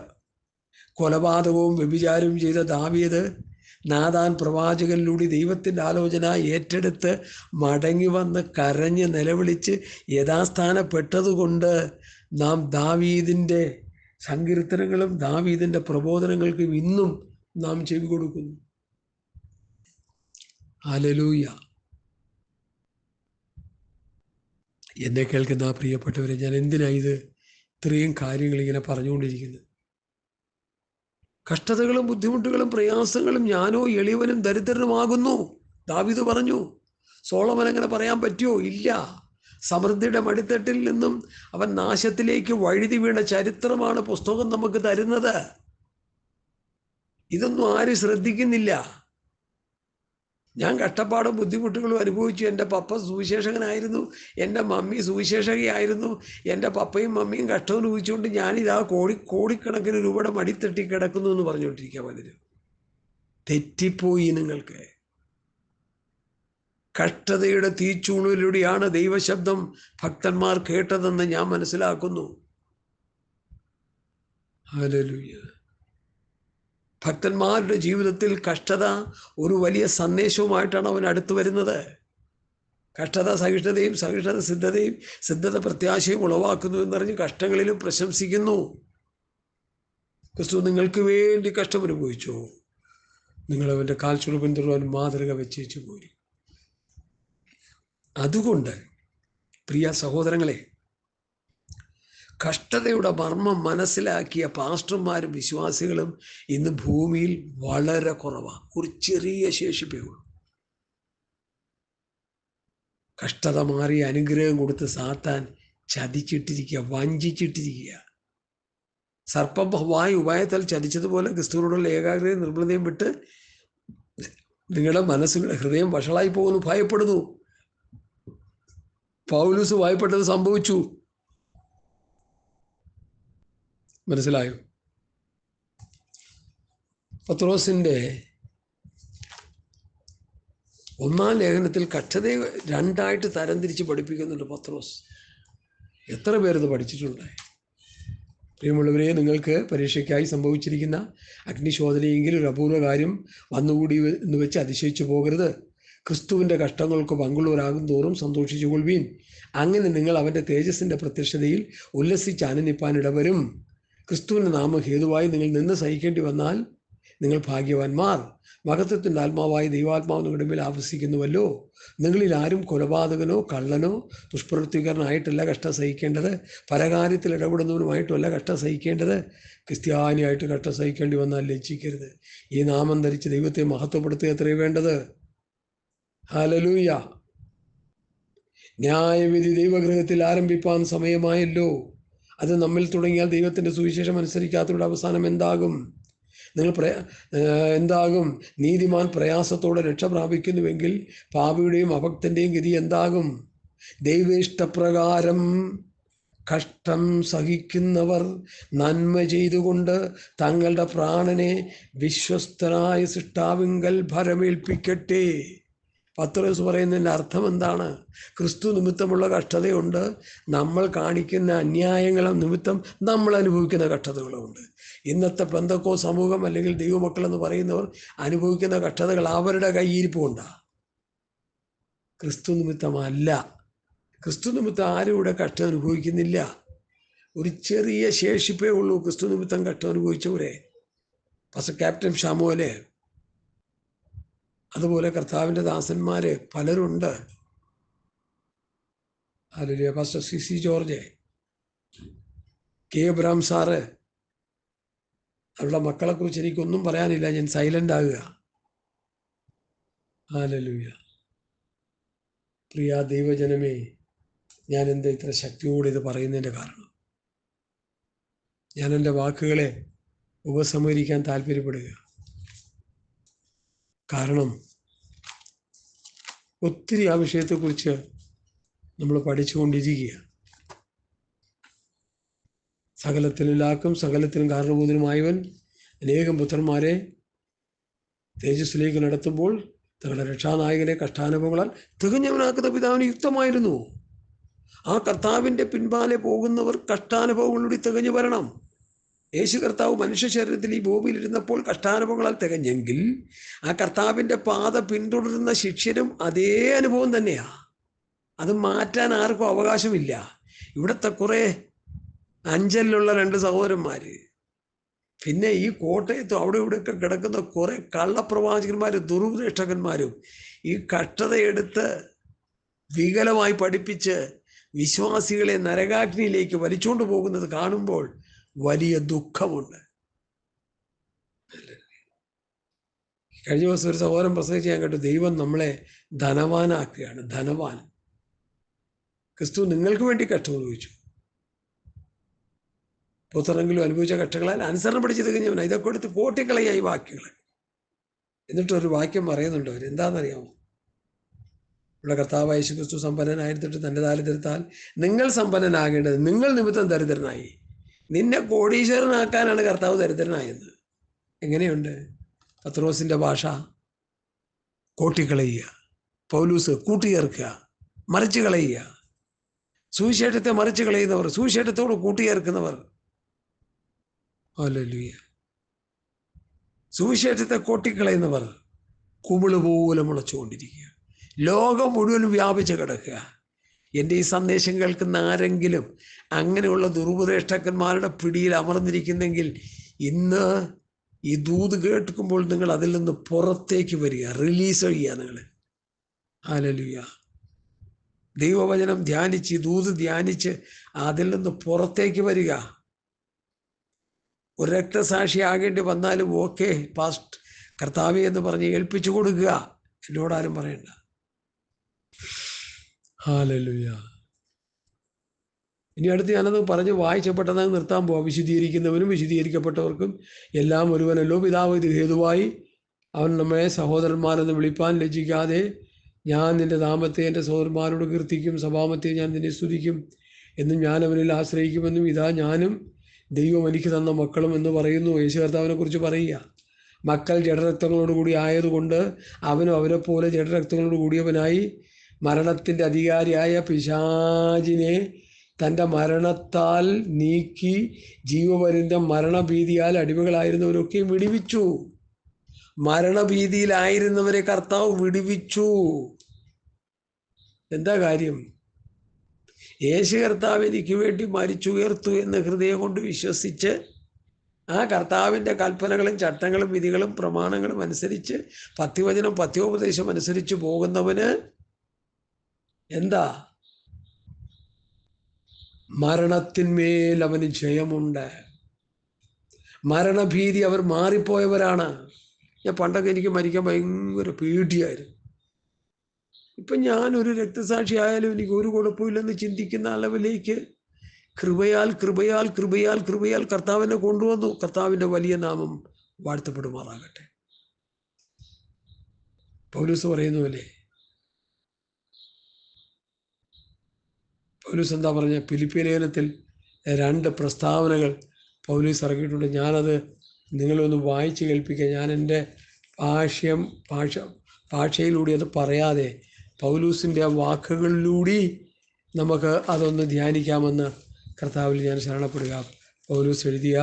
കൊലപാതകവും വ്യഭിചാരവും ചെയ്ത ദാവീദ് നാഥാൻ പ്രവാചകനിലൂടെ ദൈവത്തിൻ്റെ ആലോചന ഏറ്റെടുത്ത് മടങ്ങി വന്ന് കരഞ്ഞ് നിലവിളിച്ച് യഥാസ്ഥാനപ്പെട്ടതുകൊണ്ട് നാം ദാവീദിൻ്റെ സങ്കീർത്തനങ്ങളും ദാവീദിൻ്റെ പ്രബോധനങ്ങൾക്കും ഇന്നും നാം ചെവി കൊടുക്കുന്നു. ഹല്ലേലൂയ. എന്നെ കേൾക്കുന്ന പ്രിയപ്പെട്ടവരെ, ഞാൻ എന്തിനാണ് ഇത്രയും കാര്യങ്ങൾ ഇങ്ങനെ പറഞ്ഞുകൊണ്ടിരിക്കുന്നത്? കഷ്ടതകളും ബുദ്ധിമുട്ടുകളും പ്രയാസങ്ങളും ഞാനോ എളിയവനും ദരിദ്രനുമാകുന്നു ദാവീദ് പറഞ്ഞു. സോളമൻ അങ്ങനെ പറയാൻ പറ്റുമോ? ഇല്ല. സമൃദ്ധിയുടെ മടിത്തട്ടിൽ നിന്നും അവൻ നാശത്തിലേക്ക് വഴുതി വീണ ചരിത്രമാണ് പുസ്തകം നമുക്ക് തരുന്നത്. ഇതൊന്നും ആരും ശ്രദ്ധിക്കുന്നില്ല. ഞാൻ കഷ്ടപ്പാടും ബുദ്ധിമുട്ടുകളും അനുഭവിച്ചു. എൻ്റെ പപ്പ സുവിശേഷകനായിരുന്നു, എൻ്റെ മമ്മി സുവിശേഷകയായിരുന്നു. എൻ്റെ പപ്പയും മമ്മിയും കഷ്ടം അനുഭവിച്ചുകൊണ്ട് ഞാനിതാ കോടിക്കണക്കിന് രൂപയുടെ മടിത്തട്ടി കിടക്കുന്നു എന്ന് പറഞ്ഞുകൊണ്ടിരിക്കുക. പലരും തെറ്റിപ്പോയി. നിങ്ങൾക്ക് കഷ്ടതയുടെ തീച്ചൂളിലൂടെയാണ് ദൈവശബ്ദം ഭക്തന്മാർ കേട്ടതെന്ന് ഞാൻ മനസ്സിലാക്കുന്നു. ഹല്ലേലൂയ. ഭക്തന്മാരുടെ ജീവിതത്തിൽ കഷ്ടത ഒരു വലിയ സന്ദേശവുമായിട്ടാണ് അവൻ അടുത്തു വരുന്നത്. കഷ്ടത സഹിഷ്ണുതയും, സഹിഷ്ണുത സിദ്ധതയും, സിദ്ധത പ്രത്യാശയും ഉളവാക്കുന്നു എന്നറിഞ്ഞ് കഷ്ടങ്ങളിലും പ്രശംസിക്കുന്നു. ക്രിസ്തു നിങ്ങൾക്ക് വേണ്ടി കഷ്ടം അനുഭവിച്ചു. നിങ്ങൾ അവൻ്റെ കാൽച്ചുവട് പിന്തുടരാൻ മാതൃക വെച്ചേച്ചു പോയി. അതുകൊണ്ട് പ്രിയ സഹോദരങ്ങളെ, കഷ്ടതയുടെ മർമ്മം മനസ്സിലാക്കിയ പാസ്റ്റർമാരും വിശ്വാസികളും ഇന്ന് ഭൂമിയിൽ വളരെ കുറവാണ്. ഒരു ചെറിയ ശേഷിപ്പേ ഉള്ളൂ. കഷ്ടത മാറി അനുഗ്രഹം കൊടുത്ത് സാത്താൻ ചതിച്ചിട്ടിരിക്കുക, വഞ്ചിച്ചിട്ടിരിക്കുക. സർപ്പം ഹവ്വായെ ഉപായത്താൽ ചതിച്ചതുപോലെ ക്രിസ്തുവിനോടുള്ള ഏകാഗ്രതയും നിർമ്മലതയും വിട്ട് നിങ്ങളുടെ മനസ്സുകളുടെ ഹൃദയം വഷളായി പോകുന്നു, ഭയപ്പെടുന്നു. പൗലോസ് ഭയപ്പെട്ടത് സംഭവിച്ചു. മനസ്സിലായോ? പത്രോസിന്റെ ഒന്നാം ലേഖനത്തിൽ കഷ്ടതയെ രണ്ടായിട്ട് തരംതിരിച്ച് പഠിപ്പിക്കുന്നുണ്ട് പത്രോസ്. എത്ര പേരത് പഠിച്ചിട്ടുണ്ട്? പ്രിയമുള്ളവരെ, നിങ്ങൾക്ക് പരീക്ഷയ്ക്കായി സംഭവിച്ചിരിക്കുന്ന അഗ്നിശോധനയെങ്കിൽ ഒരു അപൂർവ കാര്യം വന്നുകൂടി എന്ന് വെച്ച് അതിശയിച്ചു പോകരുത്. ക്രിസ്തുവിൻ്റെ കഷ്ടങ്ങൾക്ക് പങ്കുള്ളവരാകും തോറും സന്തോഷിച്ചു കൊള്ളുവീൻ. അങ്ങനെ നിങ്ങൾ അവൻ്റെ തേജസ്സിൻ്റെ പ്രത്യക്ഷതയിൽ ഉല്ലസിച്ച് ആനന്ദിപ്പാൻ ഇടവരും. ക്രിസ്തുവിൻ്റെ നാമം ഹേതുവായി നിങ്ങൾ നിന്ന് സഹിക്കേണ്ടി വന്നാൽ നിങ്ങൾ ഭാഗ്യവാന്മാർ. മഹത്വത്തിൻ്റെ ആത്മാവായ ദൈവാത്മാവ് നിങ്ങളുടെ മേൽ ആവസിക്കുന്നുവല്ലോ. നിങ്ങളിൽ ആരും കൊലപാതകനോ കള്ളനോ ദുഷ്പ്രവൃത്തിക്കാരനായിട്ടല്ല കഷ്ടം സഹിക്കേണ്ടത്, പരകാര്യത്തിൽ ഇടപെടുന്നവനുമായിട്ടുമല്ല കഷ്ടം സഹിക്കേണ്ടത്. ക്രിസ്ത്യാനിയായിട്ട് കഷ്ടം സഹിക്കേണ്ടി വന്നാൽ ലജ്ജിക്കരുത്. ഈ നാമം ധരിച്ച് ദൈവത്തെ മഹത്വപ്പെടുത്തുക എത്രയും വേണ്ടത്. ഹല്ലേലൂയ. ന്യായവിധി ദൈവഗൃഹത്തിൽ ആരംഭിപ്പാൻ സമയമായല്ലോ. അത് നമ്മിൽ തുടങ്ങിയാൽ ദൈവത്തിൻ്റെ സുവിശേഷം അനുസരിക്കാത്തവരുടെ അവസാനം എന്താകും? എന്താകും? നീതിമാൻ പ്രയാസത്തോടെ രക്ഷ പ്രാപിക്കുന്നുവെങ്കിൽ പാപിയുടെയും അഭക്തൻ്റെയും ഗതി എന്താകും? ദൈവേഷ്ടപ്രകാരം കഷ്ടം സഹിക്കുന്നവർ നന്മ ചെയ്തുകൊണ്ട് തങ്ങളുടെ പ്രാണനെ വിശ്വസ്തനായ സൃഷ്ടാവിങ്കൽ ഭരമേൽപ്പിക്കട്ടെ. പത്രോസ് പറയുന്നതിൻ്റെ അർത്ഥം എന്താണ്? ക്രിസ്തു നിമിത്തമുള്ള കഷ്ടതയുണ്ട്, നമ്മൾ കാണിക്കുന്ന അന്യായങ്ങളെ നിമിത്തം നമ്മൾ അനുഭവിക്കുന്ന കഷ്ടതകളുണ്ട്. ഇന്നത്തെ പെന്തക്കോ സമൂഹം അല്ലെങ്കിൽ ദൈവമക്കൾ എന്ന് പറയുന്നവർ അനുഭവിക്കുന്ന കഷ്ടതകൾ അവരുടെ കയ്യിരിപ്പുണ്ടാണ്, ക്രിസ്തു നിമിത്തമല്ല. ക്രിസ്തു നിമിത്തം ആരും ഇവിടെ കഷ്ടം അനുഭവിക്കുന്നില്ല. ഒരു ചെറിയ ശേഷിപ്പേ ഉള്ളൂ ക്രിസ്തു നിമിത്തം കഷ്ടം അനുഭവിച്ചവരെ. പാസ്റ്റർ ക്യാപ്റ്റൻ ഷാമുവലെ, അതുപോലെ കർത്താവിൻ്റെ ദാസന്മാര് പലരുണ്ട്. Hallelujah. Pastor C George, K Abraham sir, അവരുടെ മക്കളെ കുറിച്ച് എനിക്കൊന്നും പറയാനില്ല, ഞാൻ സൈലന്റ് ആകുക. ഹല്ലേലൂയ. പ്രിയ ദൈവജനമേ, ഞാൻ എന്താ ഇത്ര ശക്തിയോടെ ഇത് പറയുന്നതിൻ്റെ കാരണം? ഞാൻ എൻ്റെ വാക്കുകളെ ഉപസംഹരിക്കാൻ താല്പര്യപ്പെടുക. കാരണം ഒത്തിരി ആ വിഷയത്തെക്കുറിച്ച് നമ്മൾ പഠിച്ചുകൊണ്ടിരിക്കുക. സകലത്തിലും ലാക്കും സകലത്തിലും കാരണഭൂതനുമായവൻ അനേകം പുത്രന്മാരെ തേജസ്സിലേക്ക് നടത്തുമ്പോൾ തങ്ങളുടെ രക്ഷാനായകനെ കഷ്ടാനുഭവങ്ങളാൽ തികഞ്ഞവനാക്കുന്ന പിതാവിന് യുക്തമായിരുന്നു. ആ കർത്താവിൻ്റെ പിൻപാലെ പോകുന്നവർ കഷ്ടാനുഭവങ്ങളിലൂടെ തികഞ്ഞു വരണം. യേശു കർത്താവ് മനുഷ്യ ശരീരത്തിൽ ഈ ഭൂമിയിലിരുന്നപ്പോൾ കഷ്ടാനുഭവങ്ങളാൽ തികഞ്ഞെങ്കിൽ ആ കർത്താവിൻ്റെ പാത പിന്തുടരുന്ന ശിഷ്യരും അതേ അനുഭവം തന്നെയാണ്. അത് മാറ്റാൻ ആർക്കും അവകാശമില്ല. ഇവിടുത്തെ കുറെ അഞ്ചലിലുള്ള 2 സഹോദരന്മാര്, പിന്നെ ഈ കോട്ടയത്തും അവിടെ ഇവിടെയൊക്കെ കിടക്കുന്ന കുറെ കള്ളപ്രവാചകന്മാരും ദുരുപദേഷ്ടകന്മാരും ഈ കഷ്ടതയെടുത്ത് വികലമായി പഠിപ്പിച്ച് വിശ്വാസികളെ നരകാഗ്നിയിലേക്ക് വലിച്ചുകൊണ്ട് പോകുന്നത് കാണുമ്പോൾ വലിയ ദുഃഖമുണ്ട്. കഴിഞ്ഞ ദിവസം ഒരു സഹോദരൻ പ്രസംഗിച്ച് ഞാൻ കേട്ടു, ദൈവം നമ്മളെ ധനവാനാക്കുകയാണ്. ധനവാൻ. ക്രിസ്തു നിങ്ങൾക്ക് വേണ്ടി കഷ്ടം അനുഭവിച്ചു, പുത്രനെങ്കിലും അനുഭവിച്ച കഷ്ടങ്ങളാൽ അനുസരണം പഠിച്ച് തികഞ്ഞവൻ. ഇതൊക്കെ എടുത്ത് കോട്ടിക്കളയായി വാക്യങ്ങൾ. എന്നിട്ടൊരു വാക്യം പറയുന്നുണ്ട് അവർ. എന്താണെന്നറിയാമോ? ഇവിടെ കർത്താവായ യേശു ക്രിസ്തു സമ്പന്നനായിരുന്നിട്ട് തൻ്റെ ദാരിദ്ര്യത്താൽ നിങ്ങൾ സമ്പന്നനാകേണ്ടത് നിങ്ങൾ നിമിത്തം ദരിദ്രനായി. നിന്നെ കോടീശ്വരനാക്കാനാണ് കർത്താവ് ദരിദ്രനായത്. എങ്ങനെയുണ്ട്? പത്രോസിന്റെ ഭാഷ കോട്ടിക്കളയുക, പൗലൂസ് കൂട്ടിയേർക്കുക, മറിച്ച് കളയുക. സുവിശേഷത്തെ മറിച്ച് കളയുന്നവർ, സുവിശേഷത്തോട് കൂട്ടിയേർക്കുന്നവർ. ഹല്ലേലൂയ. സുവിശേഷത്തെ കോട്ടിക്കളയുന്നവർ കുമിള് പോലെ മുളച്ചുകൊണ്ടിരിക്കുക, ലോകം മുഴുവൻ വ്യാപിച്ച് കിടക്കുക. എൻ്റെ ഈ സന്ദേശം കേൾക്കുന്ന ആരെങ്കിലും അങ്ങനെയുള്ള ദുരുപദേഷ്ടക്കന്മാരുടെ പിടിയിൽ അമർന്നിരിക്കുന്നെങ്കിൽ ഇന്ന് ഈ ദൂത് കേൾക്കുമ്പോൾ നിങ്ങൾ അതിൽ നിന്ന് പുറത്തേക്ക് വരിക, റിലീസ് ചെയ്യുക നിങ്ങൾ. ഹല്ലേലൂയ. ദൈവവചനം ധ്യാനിച്ച്, ദൂത് ധ്യാനിച്ച് അതിൽ നിന്ന് പുറത്തേക്ക് വരിക. ഒരു രക്തസാക്ഷിയാകേണ്ടി വന്നാലും ഓക്കെ പാസ്റ്റ് കർത്താവേ എന്ന് പറഞ്ഞ് ഏൽപ്പിച്ചു കൊടുക്കുക. എന്നോടാരും പറയണ്ട. ഹല്ലേലൂയ. ഇനി അടുത്ത് ഞാനത് പറഞ്ഞ് വായിച്ചപ്പെട്ടത് നിർത്താൻ പോവാം. വിശുദ്ധീകരിക്കുന്നവനും വിശുദ്ധീകരിക്കപ്പെട്ടവർക്കും എല്ലാം ഒരുവനല്ലോ പിതാവ്. ഇത് ഹേതുവായി അവൻ നമ്മെ സഹോദരന്മാരെന്ന് വിളിപ്പാൻ ലജ്ജിക്കാതെ, ഞാൻ നിന്റെ നാമത്തെ എൻ്റെ സഹോദരന്മാരോട് കീർത്തിക്കും, സഭാമത്തെ ഞാൻ നിന്നെ സ്തുതിക്കും എന്നും ഞാൻ അവനിൽ ആശ്രയിക്കുമെന്നും ഇതാ ഞാനും ദൈവം എനിക്ക് തന്ന മക്കളും എന്ന് പറയുന്നു. യേശു കർത്താവിനെ കുറിച്ച് പറയുക. മക്കൾ ജഡരക്തങ്ങളോട് കൂടി ആയതുകൊണ്ട് അവനും അവരെ പോലെ ജഡരക്തങ്ങളോട് കൂടിയവനായി മരണത്തിൻ്റെ അധികാരിയായ പിശാചിനെ തൻ്റെ മരണത്താൽ നീക്കി ജീവപര്യന്തം മരണഭീതിയാൽ അടിമകളായിരുന്നവരൊക്കെയും വിടുവിച്ചു. മരണഭീതിയിലായിരുന്നവരെ കർത്താവ് വിടുവിച്ചു. എന്താ കാര്യം? യേശു കർത്താവ് എനിക്ക് വേണ്ടി മരിച്ചുയർത്തു എന്ന് ഹൃദയം കൊണ്ട് വിശ്വസിച്ച് ആ കർത്താവിൻ്റെ കൽപ്പനകളും ചട്ടങ്ങളും വിധികളും പ്രമാണങ്ങളും അനുസരിച്ച് പത്യവചനം പത്യോപദേശം അനുസരിച്ച് പോകുന്നവന് എന്താ? മരണത്തിന്മേൽ അവന് ജയമുണ്ട്. മരണഭീതി അവർ മാറിപ്പോയവരാണ്. ഞാൻ പണ്ടൊക്കെ എനിക്ക് മരിക്കാൻ ഭയങ്കര പേടിയായിരുന്നു. ഇപ്പം ഞാനൊരു രക്തസാക്ഷി ആയാലും എനിക്ക് ഒരു കുഴപ്പമില്ലെന്ന് ചിന്തിക്കുന്ന അളവിലേക്ക് കൃപയാൽ കൃപയാൽ കൃപയാൽ കൃപയാൽ കർത്താവിനെ കൊണ്ടുവന്നു. കർത്താവിൻ്റെ വലിയ നാമം വാഴ്ത്തപ്പെടുമാറാകട്ടെ. പൗലോസ് പറയുന്നുവല്ലേ, പൗലോസ് എന്താ പറഞ്ഞ? ഫിലിപ്പിയ ലേഖനത്തിൽ 2 പ്രസ്താവനകൾ പൗലോസ് ഇറക്കിയിട്ടുണ്ട്. ഞാനത് നിങ്ങളൊന്ന് വായിച്ച് കേൾപ്പിക്കുക. ഞാൻ എൻ്റെ ഭാഷയിലൂടെ അത് പറയാതെ പൗലോസിൻ്റെ വാക്കുകളിലൂടെ നമുക്ക് അതൊന്ന് ധ്യാനിക്കാമെന്ന് കർത്താവിൽ ഞാൻ ശരണപ്പെടുക. പൗലോസ് എഴുതിയ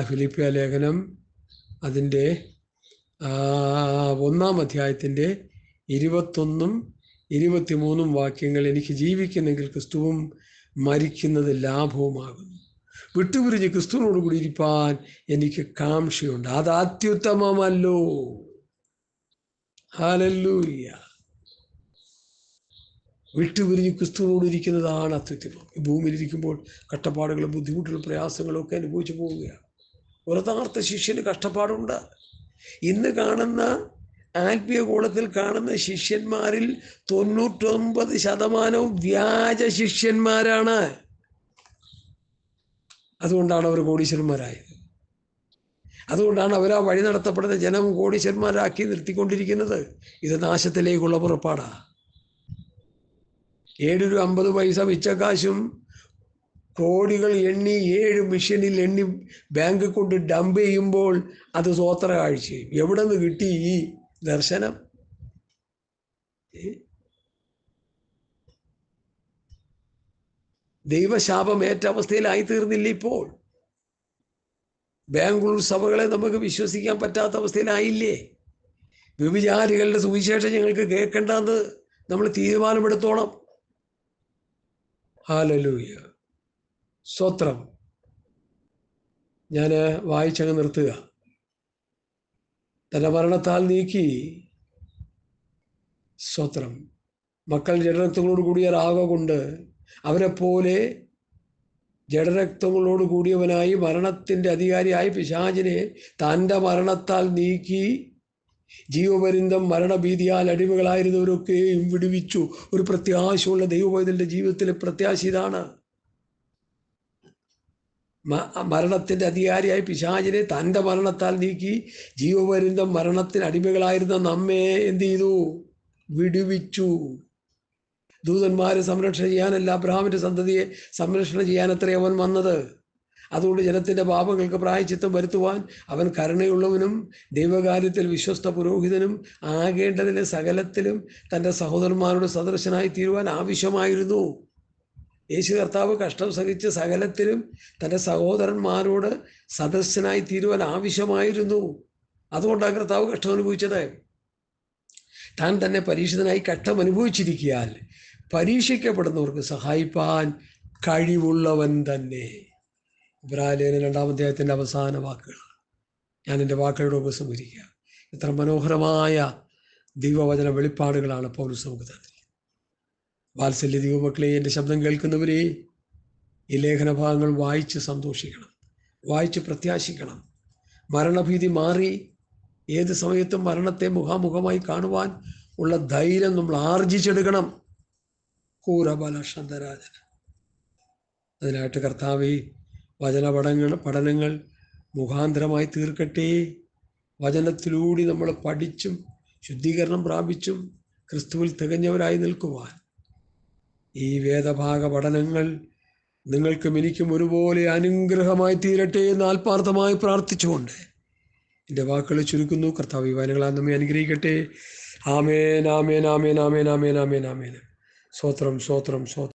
ഫിലിപ്പിയ ലേഖനം അതിൻ്റെ 1-ാം അധ്യായത്തിൻ്റെ 21 23 വാക്യങ്ങൾ. എനിക്ക് ജീവിക്കുന്നെങ്കിൽ ക്രിസ്തുവും മരിക്കുന്നത് ലാഭവുമാകുന്നു. വിട്ടുപിരിഞ്ഞ് ക്രിസ്തുവിനോട് കൂടി ഇരിപ്പാൻ എനിക്ക് കാംക്ഷയുണ്ട്. അത് അത്യുത്തമമല്ലോ. ഹല്ലേലൂയ. വിട്ടുപിരിഞ്ഞ് ക്രിസ്തുവിനോട് ഇരിക്കുന്നതാണ് അത്യുത്തമം. ഈ ഭൂമിയിലിരിക്കുമ്പോൾ കഷ്ടപ്പാടുകളും ബുദ്ധിമുട്ടുകളും പ്രയാസങ്ങളും ഒക്കെ അനുഭവിച്ചു പോവുകയാണ്. ഒരു യഥാർത്ഥ ശിഷ്യന് കഷ്ടപ്പാടുണ്ട്. ഇന്ന് കാണുന്ന ആത്മീയ കോളത്തിൽ കാണുന്ന ശിഷ്യന്മാരിൽ 99% വ്യാജ ശിഷ്യന്മാരാണ്. അതുകൊണ്ടാണ് അവർ കോടീശ്വരന്മാരായത്. അതുകൊണ്ടാണ് അവർ ആ വഴി നടത്തപ്പെടുന്ന ജനം കോടീശ്വരന്മാരാക്കി നിർത്തിക്കൊണ്ടിരിക്കുന്നത്. ഇത് നാശത്തിലേക്കുള്ള പുറപ്പാടാണ്. 7 രൂപ 50 പൈസ മിച്ചക്കാശും കോടികൾ എണ്ണി 7 മിഷനിൽ എണ്ണി ബാങ്കിൽ കൊണ്ട് ഡംപ് ചെയ്യുമ്പോൾ അത് സ്വോത്ര കാഴ്ചയും. എവിടെ നിന്ന് കിട്ടി ഈ ദർശനം? ദൈവശാപം ഏറ്റ അവസ്ഥയിലായി തീർന്നില്ല ഇപ്പോൾ. ബാംഗ്ലൂർ സഭകളെ നമുക്ക് വിശ്വസിക്കാൻ പറ്റാത്ത അവസ്ഥയിലായില്ലേ? വ്യഭിചാരികളുടെ സുവിശേഷം ഞങ്ങൾക്ക് കേൾക്കേണ്ടെന്ന് നമ്മൾ തീരുമാനമെടുത്തോണം. ഹല്ലേലൂയ, സ്തോത്രം. ഞാൻ വായിച്ചങ്ങ് നിർത്തുക. തന്റെ മരണത്താൽ നീക്കി, സ്തോത്രം, മക്കൾ ജഡരക്തങ്ങളോട് കൂടിയവരാകൊണ്ട് അവരെപ്പോലെ ജഡരക്തങ്ങളോട് കൂടിയവനായി മരണത്തിൻ്റെ അധികാരിയായി പിശാചിനെ തൻ്റെ മരണത്താൽ നീക്കി ജീവപര്യന്തം മരണഭീതിയാൽ അടിമകളായിരുന്നവരൊക്കെയും വിടുവിച്ചു. ഒരു പ്രത്യാശയുള്ള ദൈവപൈതലിന്റെ ജീവിതത്തിലെ പ്രത്യാശ ഇതാണ്. മരണത്തിൻ്റെ അധികാരിയായി പിശാചിനെ തൻ്റെ മരണത്താൽ നീക്കി ജീവപര്യന്തം മരണത്തിന് അടിമകളായിരുന്ന നമ്മെ എന്ത് ചെയ്തു? വിടുവിച്ചു. ദൂതന്മാരെ സംരക്ഷണം ചെയ്യാനല്ല, അബ്രഹാമിൻ്റെ സന്തതിയെ സംരക്ഷണം ചെയ്യാനത്രേ അവൻ വന്നത്. അതുകൊണ്ട് ജനത്തിൻ്റെ പാപങ്ങൾക്ക് പ്രായശ്ചിത്തം വരുത്തുവാൻ അവൻ കരുണയുള്ളവനും ദൈവകാര്യത്തിൽ വിശ്വസ്ത പുരോഹിതനും ആകേണ്ടതിന് സകലത്തിലും തൻ്റെ സഹോദരന്മാരുടെ സദൃശനായി തീരുവാൻ ആവശ്യമായിരുന്നു. യേശു കർത്താവ് കഷ്ടം സഹിച്ച് സകലത്തിലും തൻ്റെ സഹോദരന്മാരോട് സദസ്യനായി തീരുവാൻ ആവശ്യമായിരുന്നു. അതുകൊണ്ടാണ് കർത്താവ് കഷ്ടം അനുഭവിച്ചത്. താൻ തന്നെ പരീക്ഷിതനായി കഷ്ടം അനുഭവിച്ചിരിക്കാൻ പരീക്ഷിക്കപ്പെടുന്നവർക്ക് സഹായിപ്പാൻ കഴിവുള്ളവൻ തന്നെ. ഇബ്രാഹിം 2-ാം അധ്യായത്തിൻ്റെ അവസാന വാക്കുകളാണ്. ഞാൻ എൻ്റെ വാക്കുകളുടെ ഉപസംഹരിക്കുക. എത്ര മനോഹരമായ ദൈവവചന വെളിപ്പാടുകളാണ് പൗലോസ് നമുക്ക് തന്നത്. വാത്സല്യ ദൈവമക്കളെ, എൻ്റെ ശബ്ദം കേൾക്കുന്നവരെ, ഈ ലേഖന ഭാഗങ്ങൾ വായിച്ച് സന്തോഷിക്കണം, വായിച്ച് പ്രത്യാശിക്കണം. മരണഭീതി മാറി ഏത് സമയത്തും മരണത്തെ മുഖാമുഖമായി കാണുവാൻ ഉള്ള ധൈര്യം നമ്മൾ ആർജിച്ചെടുക്കണം. കൂരബല ശന്തരാജന അതിനായിട്ട് കർത്താവേ, പഠനങ്ങൾ മുഖാന്തരമായി തീർക്കട്ടെ. വചനത്തിലൂടെ നമ്മൾ പഠിച്ചും ശുദ്ധീകരണം പ്രാപിച്ചും ക്രിസ്തുവിൽ തികഞ്ഞവരായി നിൽക്കുവാൻ ഈ വേദഭാഗ പഠനങ്ങൾ നിങ്ങൾക്കും എനിക്കും ഒരുപോലെ അനുഗ്രഹമായി തീരട്ടെ എന്ന് ആത്മാർത്ഥമായി പ്രാർത്ഥിച്ചുകൊണ്ട് എൻ്റെ വാക്കുകൾ ചുരുക്കുന്നു. കർത്താവ് ഈ വചനങ്ങളാൽ നമ്മെ അനുഗ്രഹിക്കട്ടെ. ആമേൻ, ആമേൻ, ആമേൻ, ആമേൻ, ആമേൻ, ആമേൻ, ആമേൻ. സ്തോത്രം, സ്തോത്രം, സ്തോത്രം.